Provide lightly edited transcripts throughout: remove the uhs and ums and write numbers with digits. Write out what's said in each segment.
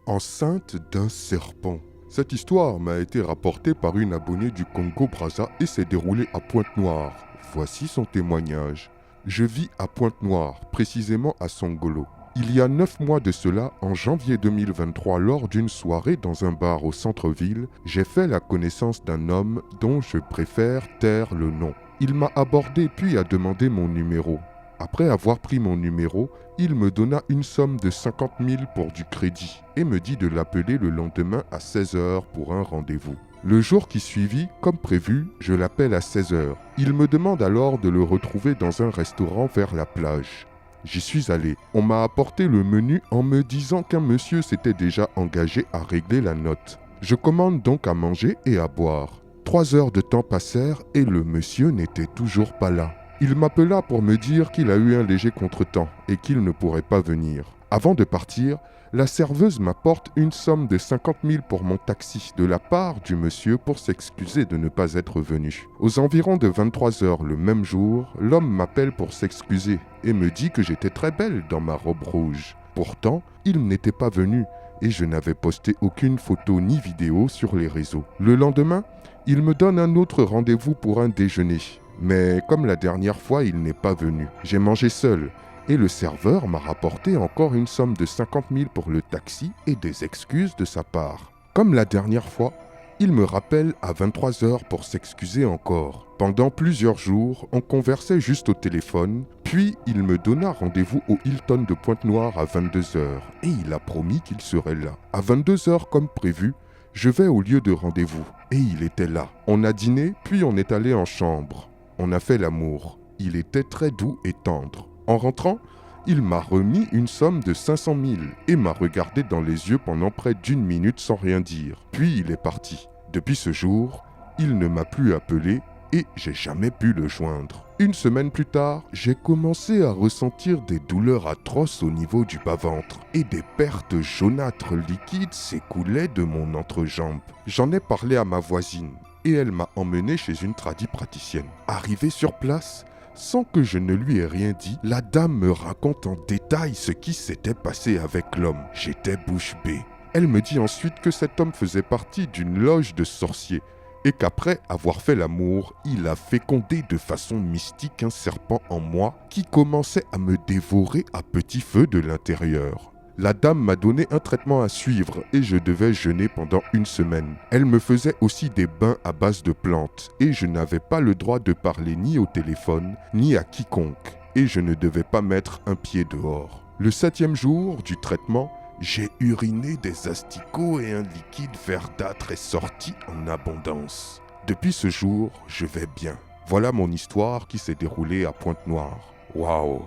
Enceinte d'un serpent. Cette histoire m'a été rapportée par une abonnée du Congo-Brazza et s'est déroulée à Pointe-Noire. Voici son témoignage. Je vis à Pointe-Noire, précisément à Songolo. Il y a 9 mois de cela, en janvier 2023, lors d'une soirée dans un bar au centre-ville, j'ai fait la connaissance d'un homme dont je préfère taire le nom. Il m'a abordé puis a demandé mon numéro. Après avoir pris mon numéro, il me donna une somme de 50 000 pour du crédit et me dit de l'appeler le lendemain à 16 h pour un rendez-vous. Le jour qui suivit, comme prévu, je l'appelle à 16 h. Il me demande alors de le retrouver dans un restaurant vers la plage. J'y suis allé. On m'a apporté le menu en me disant qu'un monsieur s'était déjà engagé à régler la note. Je commande donc à manger et à boire. 3 heures de temps passèrent et le monsieur n'était toujours pas là. Il m'appela pour me dire qu'il a eu un léger contretemps et qu'il ne pourrait pas venir. Avant de partir, la serveuse m'apporte une somme de 50 000 pour mon taxi de la part du monsieur pour s'excuser de ne pas être venu. Aux environs de 23 h le même jour, l'homme m'appelle pour s'excuser et me dit que j'étais très belle dans ma robe rouge. Pourtant, il n'était pas venu et je n'avais posté aucune photo ni vidéo sur les réseaux. Le lendemain, il me donne un autre rendez-vous pour un déjeuner. Mais comme la dernière fois, il n'est pas venu. J'ai mangé seul et le serveur m'a rapporté encore une somme de 50 000 pour le taxi et des excuses de sa part. Comme la dernière fois, il me rappelle à 23 h pour s'excuser encore. Pendant plusieurs jours, on conversait juste au téléphone, puis il me donna rendez-vous au Hilton de Pointe-Noire à 22 h et il a promis qu'il serait là. À 22 h comme prévu, je vais au lieu de rendez-vous et il était là. On a dîné, puis on est allé en chambre. On a fait l'amour. Il était très doux et tendre. En rentrant, il m'a remis une somme de 500 000 et m'a regardé dans les yeux pendant près d'1 minute sans rien dire. Puis il est parti. Depuis ce jour, il ne m'a plus appelé et j'ai jamais pu le joindre. Une semaine plus tard, j'ai commencé à ressentir des douleurs atroces au niveau du bas-ventre et des pertes jaunâtres liquides s'écoulaient de mon entrejambe. J'en ai parlé à ma voisine et elle m'a emmené chez une tradipraticienne. Arrivé sur place, sans que je ne lui ai rien dit, la dame me raconte en détail ce qui s'était passé avec l'homme. J'étais bouche bée. Elle me dit ensuite que cet homme faisait partie d'une loge de sorciers et qu'après avoir fait l'amour, il a fécondé de façon mystique un serpent en moi qui commençait à me dévorer à petit feu de l'intérieur. La dame m'a donné un traitement à suivre et je devais jeûner pendant 1 semaine. Elle me faisait aussi des bains à base de plantes et je n'avais pas le droit de parler ni au téléphone ni à quiconque et je ne devais pas mettre un pied dehors. Le 7e jour du traitement, j'ai uriné des asticots et un liquide verdâtre est sorti en abondance. Depuis ce jour, je vais bien. Voilà mon histoire qui s'est déroulée à Pointe-Noire. Waouh!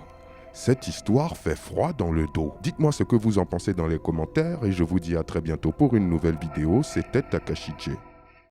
Cette histoire fait froid dans le dos. Dites-moi ce que vous en pensez dans les commentaires et je vous dis à très bientôt pour une nouvelle vidéo. C'était Takashi J.